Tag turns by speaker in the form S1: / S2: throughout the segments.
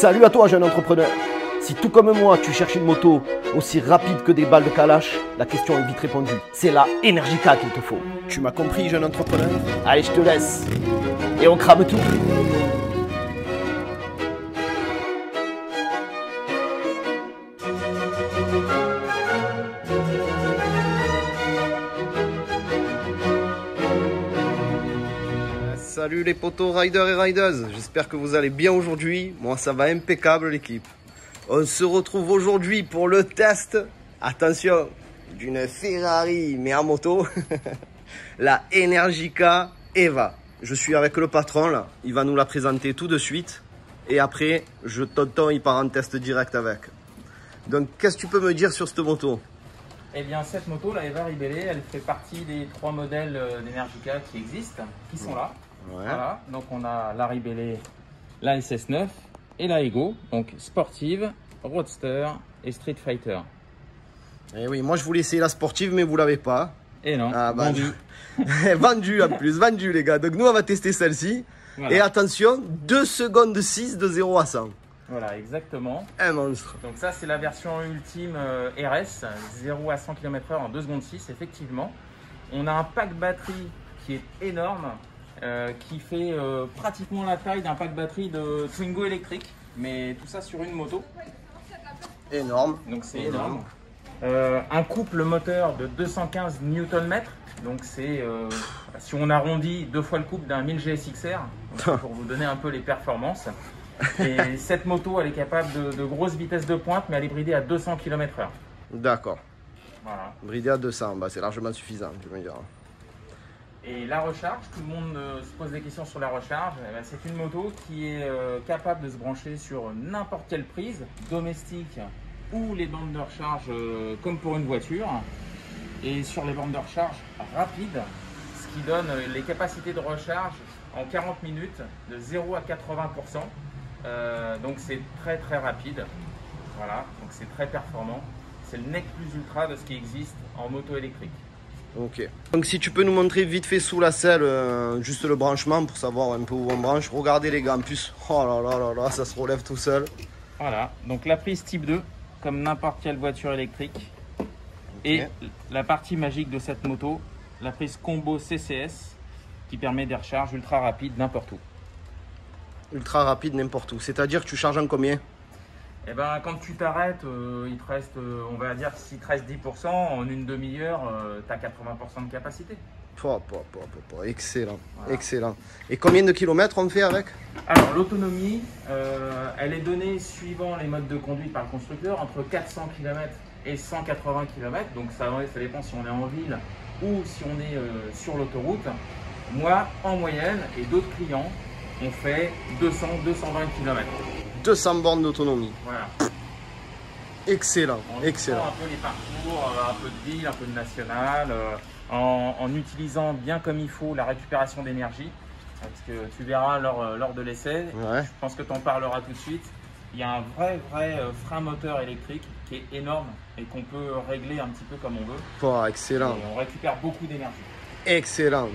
S1: Salut à toi jeune entrepreneur. Si tout comme moi tu cherches une moto aussi rapide que des balles de Kalash, la question est vite répondue. C'est la Energica qu'il te faut. Tu m'as compris jeune entrepreneur? Allez je te laisse. Et on crame tout.
S2: Salut les potos riders et rideuses, j'espère que vous allez bien aujourd'hui. Moi ça va impeccable l'équipe. On se retrouve aujourd'hui pour le test, attention, d'une Ferrari mais en moto, la Energica Eva. Je suis avec le patron là, il va nous la présenter tout de suite. Et après, tonton il part en test direct avec. Donc qu'est-ce que tu peux me dire sur cette moto?
S3: Eh bien cette moto, la Eva Ribelle, elle fait partie des 3 modèles d'Energica qui existent, qui sont là.
S2: Ouais.
S3: Voilà, donc on a la Ribelle, la SS9 et la Ego, donc sportive, roadster et street fighter.
S2: Et oui, moi je voulais essayer la sportive mais vous l'avez pas.
S3: Et non,
S2: ah, bah,
S3: vendu.
S2: Vendu en plus, vendu les gars. Donc nous on va tester celle-ci. Voilà. Et attention, 2 secondes 6 de 0 à 100.
S3: Voilà, exactement.
S2: Un monstre.
S3: Donc ça c'est la version ultime RS, 0 à 100 km/h en 2 secondes 6, effectivement. On a un pack batterie qui est énorme. Qui fait pratiquement la taille d'un pack batterie de Twingo électrique, mais tout ça sur une moto.
S2: Énorme.
S3: Donc c'est énorme. Un couple moteur de 215 Nm, donc c'est, si on arrondit 2 fois le couple d'un 1000 GSXR, pour vous donner un peu les performances. Et cette moto, elle est capable de grosses vitesses de pointe, mais elle est bridée à 200 km/h.
S2: D'accord.
S3: Voilà.
S2: Bridée à 200, bah, c'est largement suffisant, je veux dire.
S3: Et la recharge, tout le monde se pose des questions sur la recharge. C'est une moto qui est capable de se brancher sur n'importe quelle prise, domestique ou les bandes de recharge comme pour une voiture. Et sur les bandes de recharge rapides, ce qui donne les capacités de recharge en 40 minutes de 0 à 80%. Donc c'est très très rapide. Voilà, donc c'est très performant. C'est le nec plus ultra de ce qui existe en moto électrique.
S2: Ok. Donc si tu peux nous montrer vite fait sous la selle juste le branchement pour savoir un peu où on branche. Regardez les gars, en plus, oh là là là là, ça se relève tout seul.
S3: Voilà, donc la prise type 2, comme n'importe quelle voiture électrique. Okay. Et la partie magique de cette moto, la prise combo CCS, qui permet des recharges ultra rapides n'importe où. Ultra rapide n'importe où,
S2: c'est-à-dire que tu charges en combien?
S3: Eh ben, quand tu t'arrêtes, il te reste, on va dire, s'il te reste 10%, en une demi-heure, tu as 80% de capacité.
S2: Excellent, voilà. Excellent. Et combien de kilomètres on fait avec?
S3: Alors, l'autonomie, elle est donnée suivant les modes de conduite par le constructeur, entre 400 km et 180 km. Donc, ça dépend si on est en ville ou si on est sur l'autoroute. Moi, en moyenne, et d'autres clients, on fait 200-220 km.
S2: 200 bornes d'autonomie.
S3: Voilà.
S2: Excellent,
S3: on
S2: excellent.
S3: Un peu les parcours, un peu de ville, un peu de national, en utilisant bien comme il faut la récupération d'énergie. Parce que tu verras lors de l'essai, ouais. Je pense que tu en parleras tout de suite. Il y a un vrai frein moteur électrique qui est énorme et qu'on peut régler un petit peu comme on veut.
S2: Oh, excellent.
S3: Et on récupère beaucoup d'énergie.
S2: Excellent.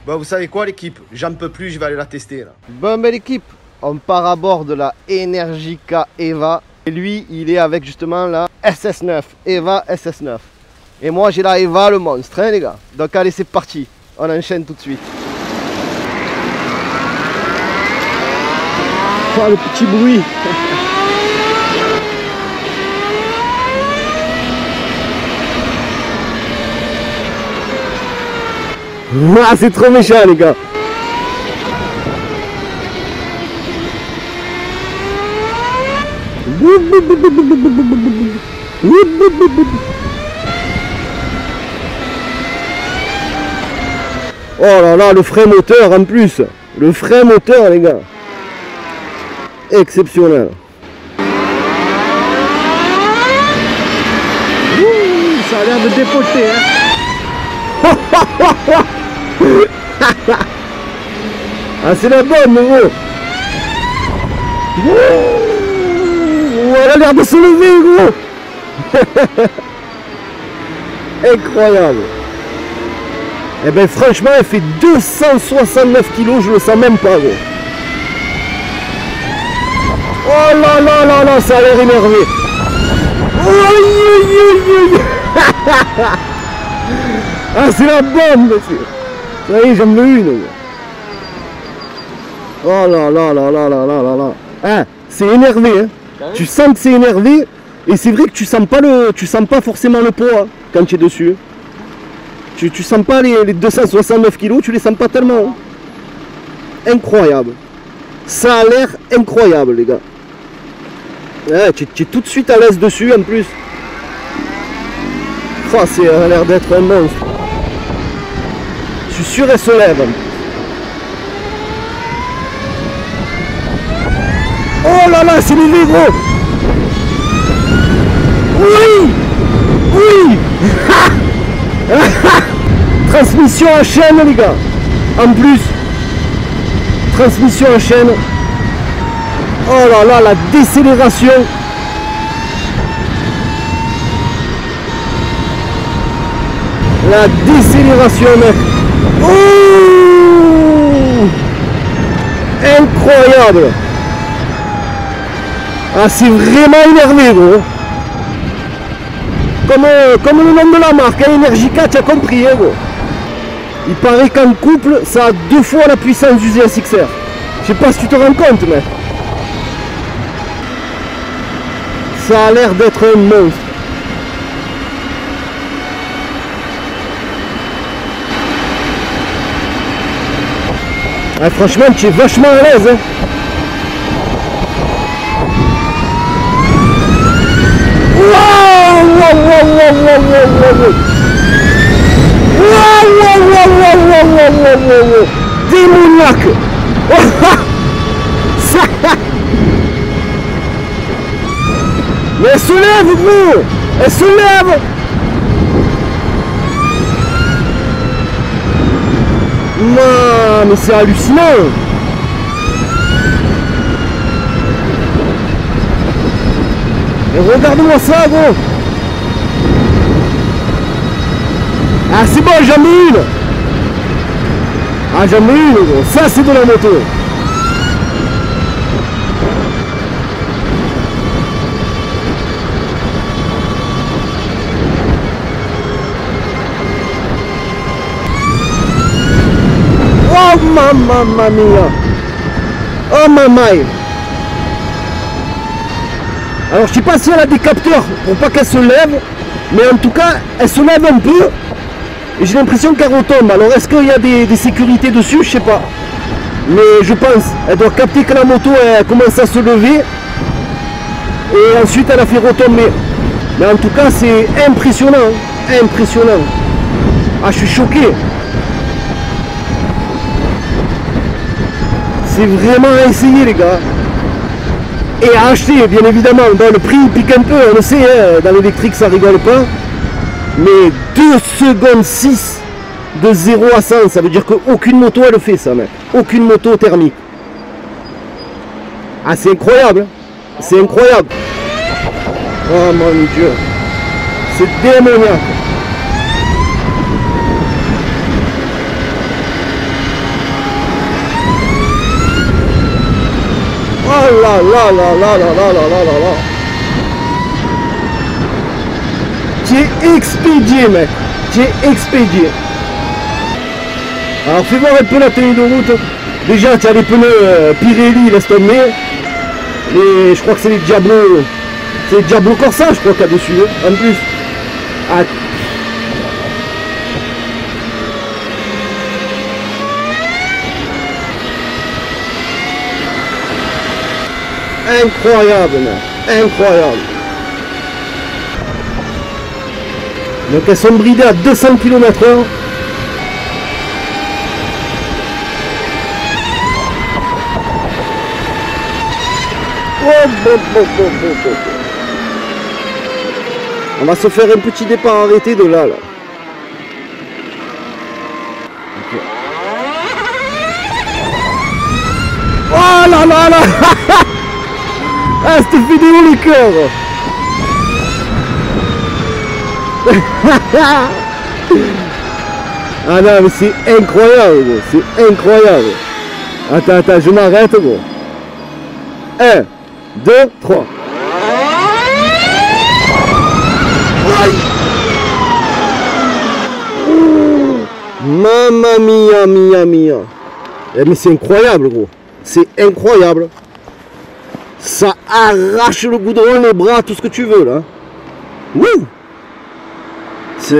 S2: Bon, vous savez quoi l'équipe? J'en peux plus, je vais aller la tester là. Bon, mais l'équipe, on part à bord de la Energica Eva. Et lui, il est avec justement la SS9, Eva SS9. Et moi, j'ai la Eva, le monstre, hein, les gars. Donc, allez, c'est parti. On enchaîne tout de suite. Oh, le petit bruit. Ah, c'est trop méchant, les gars. Oh là là, le frein moteur en plus. Le frein moteur, les gars. Exceptionnel. Ouh, ça a l'air de dépoter, hein. Ah, c'est la bonne, gros. Elle a l'air de se lever, gros. Incroyable. Eh ben franchement, elle fait 269 kg, je le sens même pas, gros.
S1: Oh là là là là, ça a l'air énervé. Ah, c'est la bombe, monsieur. Ça y est, j'en veux une. Oh là là là là là là là là. Ah, c'est énervé, hein. Tu sens que c'est énervé. Et c'est vrai que tu sens pas forcément le poids hein, quand tu es dessus. Tu sens pas les 269 kilos, tu les sens pas tellement. Hein. Incroyable. Ça a l'air incroyable, les gars. Ouais, tu es tout de suite à l'aise dessus en plus. Oh, ça a l'air d'être un monstre. Je suis sûr elle se lève. Oh là là, c'est levé gros. Oui. Oui. Transmission à chaîne les gars. En plus. Transmission à chaîne. Oh là là, la décélération. La décélération mec. Oh, incroyable. Ah c'est vraiment énervé gros. Comme le nom de la marque, hein, Energica, tu as compris hein, gros. Il paraît qu'en couple, ça a 2 fois la puissance du ZSXR. Je sais pas si tu te rends compte mec. Ça a l'air d'être un monstre. Ah, franchement, tu es vachement à l'aise. Hein. Wow, wow, wow, wow, wow, wow, wow. Wow, wow, wow, wow, wow, wow, wow, wow, wow. Démoniaque. Mais elle se lève, gros. Elle se lève. Non, mais c'est hallucinant. Et regarde-moi ça, gros. Ah, c'est bon, j'en ai une. Ah, j'en ai une, gros. Ça, c'est de la moto. Oh mamma mia. Oh mamma. Alors je sais pas si elle a des capteurs pour pas qu'elle se lève, mais en tout cas elle se lève un peu et j'ai l'impression qu'elle retombe. Alors est-ce qu'il y a des sécurités dessus? Je sais pas. Mais je pense, elle doit capter que la moto elle commence à se lever et ensuite elle a fait retomber. Mais en tout cas c'est impressionnant, impressionnant. Ah je suis choqué. C'est vraiment à essayer les gars. Et à acheter bien évidemment. Dans le prix il pique un peu, on le sait, hein, dans l'électrique ça rigole pas. Mais 2 secondes 6 de 0 à 100, ça veut dire qu'aucune moto elle le fait ça mec. Aucune moto thermique. Ah c'est incroyable. Hein. C'est incroyable. Oh mon dieu. C'est démoniaque. Oh là là là là là là là là là. Tu es expédié mec. Tu es expédié. Alors fais voir un peu la tenue de route. Déjà tu as les pneus Pirelli, laisse tomber. Je crois que c'est les Diablo. C'est les Diablo Corsa je crois qu'il y a dessus. Hein, en plus. Ah. Incroyable, mec. Incroyable. Donc elles sont bridées à 200 km/h. On va se faire un petit départ arrêté de là. Okay. Oh là là là. Ah, cette vidéo les cœurs. Ah non mais c'est incroyable gros. C'est incroyable. Attends, je m'arrête gros. 1, 2, 3. Mamma mia, mia, mia. Eh, mais c'est incroyable, gros. C'est incroyable. Ça arrache le goudron, les bras, tout ce que tu veux, là. Wouh!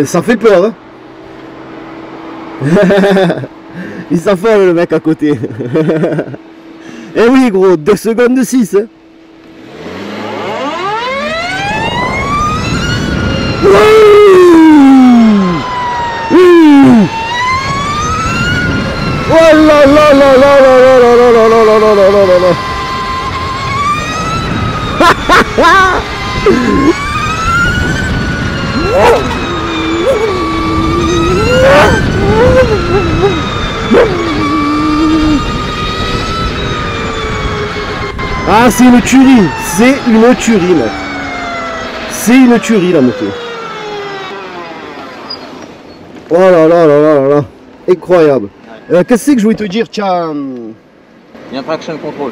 S1: Ça fait peur, hein. Il s'affole, le mec à côté. Eh oui, gros, 2 secondes de 6, hein. Oh là là là là là là là là là là là là là là. Ah, c'est une tuerie, c'est une tuerie, mec. C'est une tuerie, la moto. Oh là là là là là là. Incroyable. Qu'est-ce que c'est que je voulais te dire, tiens.
S3: Il y a un traction control.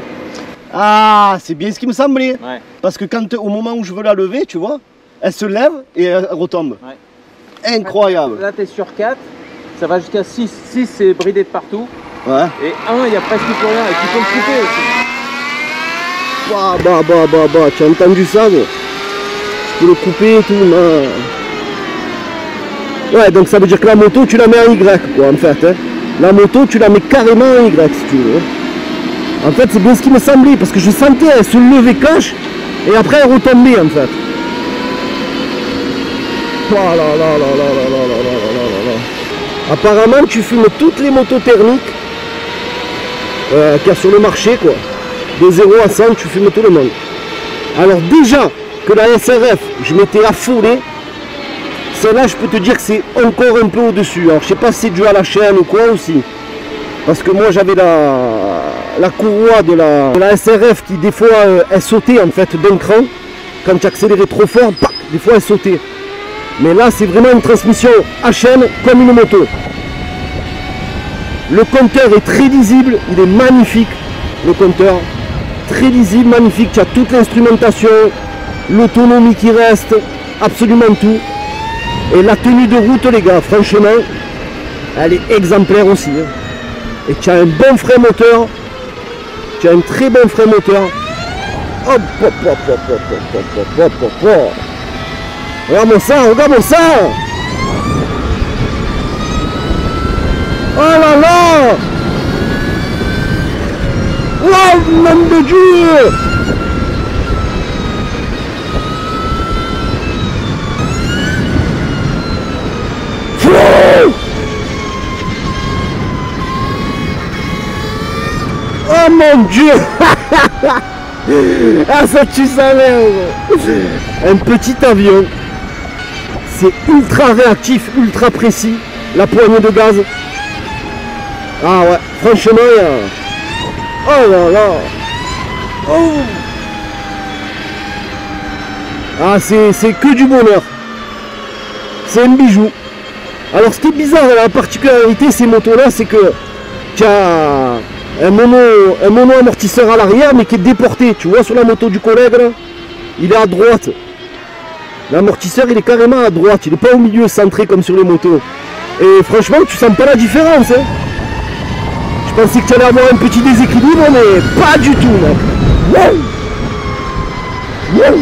S1: Ah, c'est bien ce qui me semblait.
S3: Ouais.
S1: Parce que quand, au moment où je veux la lever, tu vois, elle se lève et elle retombe.
S3: Ouais.
S1: Incroyable.
S3: Là, tu es sur 4, ça va jusqu'à 6. 6, c'est bridé de partout.
S1: Ouais.
S3: Et 1, il n'y a presque plus rien. Et tu peux le couper aussi.
S1: Bah, tu as entendu ça, gros? Tu peux le couper et tout, man. Ouais, donc ça veut dire que la moto, tu la mets en Y, quoi, en fait. Hein. La moto, tu la mets carrément en Y, si tu veux. En fait, c'est bien ce qui me semblait, parce que je sentais elle se lever cache, et après elle retombait, en fait. Oh là là là là là là là là là là. Apparemment, tu fumes toutes les motos thermiques qu'il y a sur le marché, quoi. De 0 à 100, tu fumes tout le monde. Alors déjà, que la SRF, je m'étais affolé. Celle-là, je peux te dire que c'est encore un peu au-dessus. Alors, je sais pas si c'est dû à la chaîne ou quoi aussi. Parce que moi, j'avais la courroie de la SRF qui, des fois, elle sautait en fait d'un cran. Quand tu accélérais trop fort, pac, des fois, elle sautait. Mais là, c'est vraiment une transmission à chaîne comme une moto. Le compteur est très lisible. Il est magnifique, le compteur. Très lisible, magnifique. Tu as toute l'instrumentation, l'autonomie qui reste, absolument tout. Et la tenue de route, les gars, franchement, elle est exemplaire aussi. Hein. Et tu as un bon frein moteur. Tu as un très bon frein moteur. Hop, hop, hop, hop, hop, hop, hop, hop, hop, hop. Regarde-moi ça, regarde-moi ça. Oh là là. Oh, nom de Dieu. Oh mon Dieu. Ah, ça tue sa mère. Un petit avion. C'est ultra réactif, ultra précis. La poignée de gaz. Ah ouais, franchement, oh là là. Oh. Ah, c'est que du bonheur. C'est un bijou. Alors, ce qui est bizarre, la particularité de ces motos-là, c'est que tu as un mono amortisseur à l'arrière, mais qui est déporté. Tu vois, sur la moto du collègue, là, il est à droite. L'amortisseur, il est carrément à droite. Il n'est pas au milieu, centré comme sur les motos. Et franchement, tu sens pas la différence. Hein. Je pensais que tu allais avoir un petit déséquilibre, mais pas du tout, mec. Wow. Wow.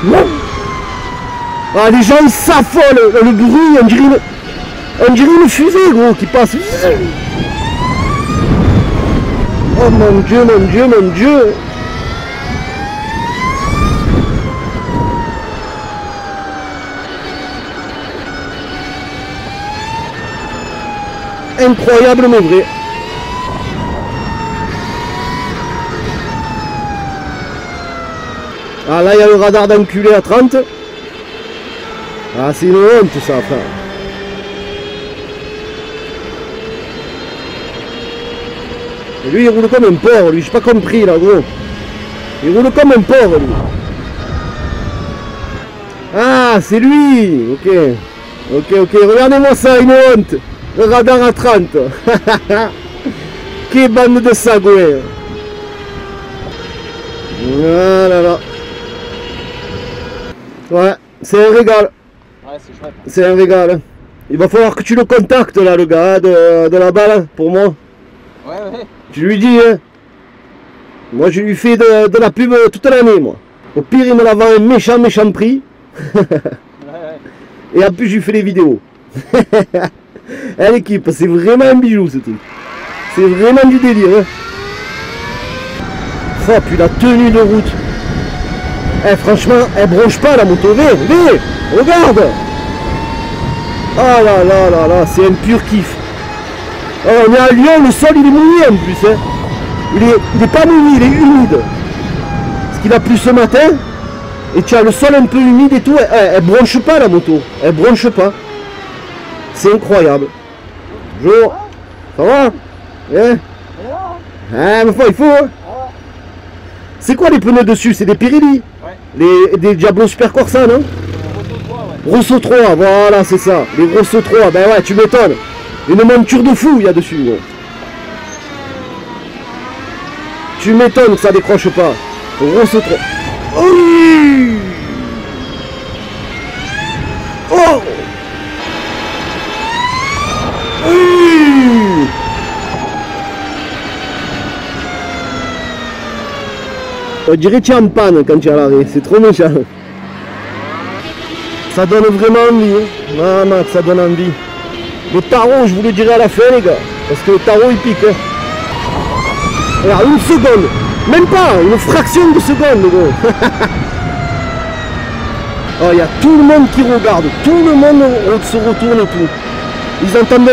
S1: Wow. Ah, les gens ils s'affolent, le bruit, on dirait une fusée, gros, qui passe. Oh mon Dieu, mon Dieu, mon Dieu. Incroyable mais vrai. Ah là il y a le radar d'enculé à 30. Ah c'est une honte ça, frère. Et lui il roule comme un porc, lui, j'ai pas compris là, gros. Il roule comme un porc, lui. Ah c'est lui. Ok. Ok, regardez-moi ça, une honte. Le radar à 30. Quelle bande de sagouins. Voilà là. Ouais, c'est un régal.
S3: Ouais, c'est chouette.
S1: C'est un régal. Il va falloir que tu le contactes là, le gars de la balle, pour moi.
S3: Ouais, ouais.
S1: Tu lui dis, hein. Moi je lui fais de la pub toute l'année, moi. Au pire, il me la vend un méchant prix.
S3: Ouais, ouais.
S1: Et en plus, je lui fais les vidéos. Eh, l'équipe, c'est vraiment un bijou ce truc. C'est vraiment du délire. Hein. Oh, puis la tenue de route. Eh, franchement, elle bronche pas la moto. Viens, regarde. Oh là là là là, c'est un pur kiff. Oh, on est à Lyon, le sol il est mouillé en plus. Hein. Il est pas mouillé, il est humide. Parce qu'il a plu ce matin. Et tu as le sol un peu humide et tout. Elle bronche pas la moto. Elle bronche pas. C'est incroyable. Bonjour. Ça va? Hein? Ah, mais il faut. Hein. C'est quoi les pneus dessus? C'est des Pirelli? Ouais. Des Diablo Super Corsa, non? Rosso 3, voilà, c'est ça. Les Rosso 3, ben ouais, tu m'étonnes. Une monture de fou, il y a dessus, gros. Tu m'étonnes que ça décroche pas. Rosso 3. Oui. Oh. Oui. On dirait que tu es en panne quand tu es à l'arrêt, c'est trop méchant. Ça donne vraiment envie, hein. Ah, Max, ça donne envie. Le tarot, je vous le dirai à la fin, les gars, parce que le tarot il pique. Hein. Alors, une seconde, même pas, une fraction de seconde, gros. Oh, il y a tout le monde qui regarde, tout le monde se retourne et tout. Ils entendent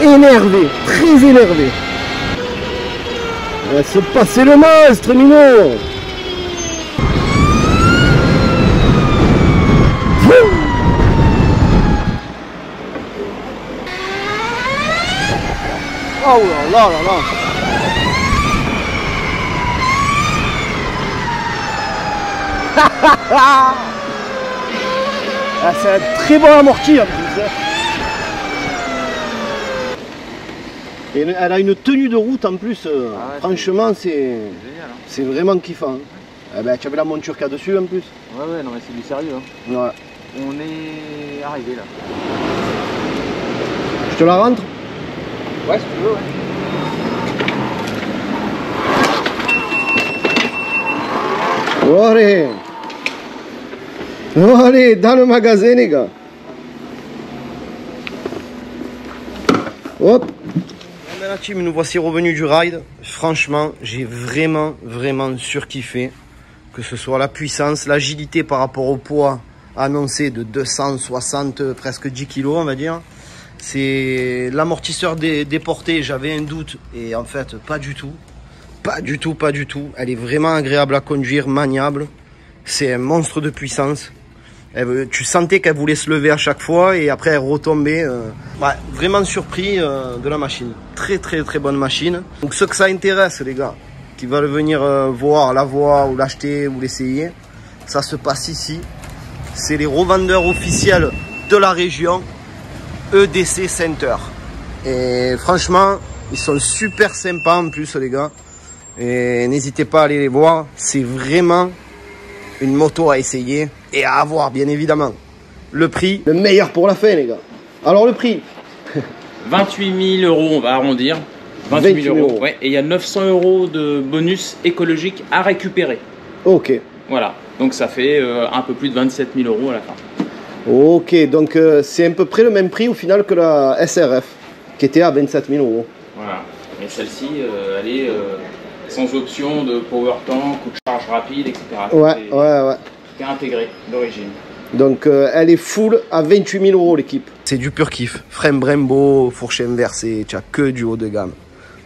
S1: un énervé, très énervé. Se passer le monstre, Mino. Oh là là là là. Ah, c'est un très bon amorti en plus. Et elle a une tenue de route en plus, ouais, franchement c'est vraiment kiffant. Eh ben, tu avais la monture qu'il y a dessus en plus.
S3: Ouais, ouais, non mais c'est du sérieux. Hein.
S1: Ouais.
S3: On est arrivé là.
S1: Je te la rentre?
S3: Ouais, si tu veux, ouais.
S1: Oh, allez. Oh, allez, dans le magasin les gars. Hop.
S2: La team, nous voici revenus du ride. Franchement, j'ai vraiment surkiffé. Que ce soit la puissance, l'agilité par rapport au poids annoncé de 260, presque 10 kg, on va dire. C'est l'amortisseur déporté, j'avais un doute. Et en fait, pas du tout. Pas du tout. Elle est vraiment agréable à conduire, maniable. C'est un monstre de puissance. Tu sentais qu'elle voulait se lever à chaque fois et après elle retombait. Ouais, vraiment surpris de la machine. Très bonne machine. Donc ceux que ça intéresse les gars, qui veulent venir voir, la voir ou l'acheter ou l'essayer, ça se passe ici. C'est les revendeurs officiels de la région, EDC Center. Et franchement, ils sont super sympas en plus les gars. Et n'hésitez pas à aller les voir. C'est vraiment une moto à essayer et à avoir bien évidemment. Le prix,
S1: le meilleur pour la fin les gars. Alors le prix
S3: 28 000 €, on va arrondir. 28 000 €. Ouais, et il y a 900 € de bonus écologique à récupérer.
S1: Ok.
S3: Voilà, donc ça fait un peu plus de 27 000 € à la fin.
S1: Ok, donc c'est à peu près le même prix au final que la SRF, qui était à 27 000 €.
S3: Voilà, mais celle-ci, elle est sans option de power tank, coup de charge rapide, etc.
S1: Ouais.
S3: Qui est intégré d'origine.
S1: Donc elle est full à 28 000 € l'équipe.
S2: c'est du pur kiff. Frein Brembo, fourche inversée, tu as que du haut de gamme.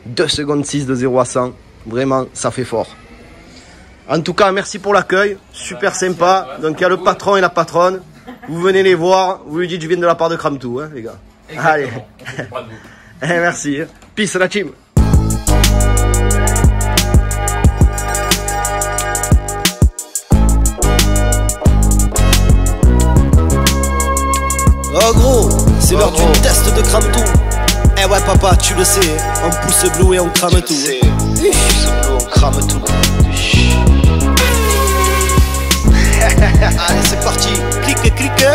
S2: 2 secondes 6 de 0 à 100, vraiment ça fait fort. En tout cas, merci pour l'accueil, super sympa. Donc il y a le patron et la patronne. Vous venez les voir, vous lui dites je viens de la part de Kramtou, hein, les gars.
S3: Exactement.
S2: Allez. Merci. Peace la team. Oh gros, c'est l'heure du test de Kramtou. Eh ouais papa, tu le sais, on pousse bleu et on crame tout.
S4: On pousse bleu, on crame tout.
S2: Allez c'est parti, clique, clique.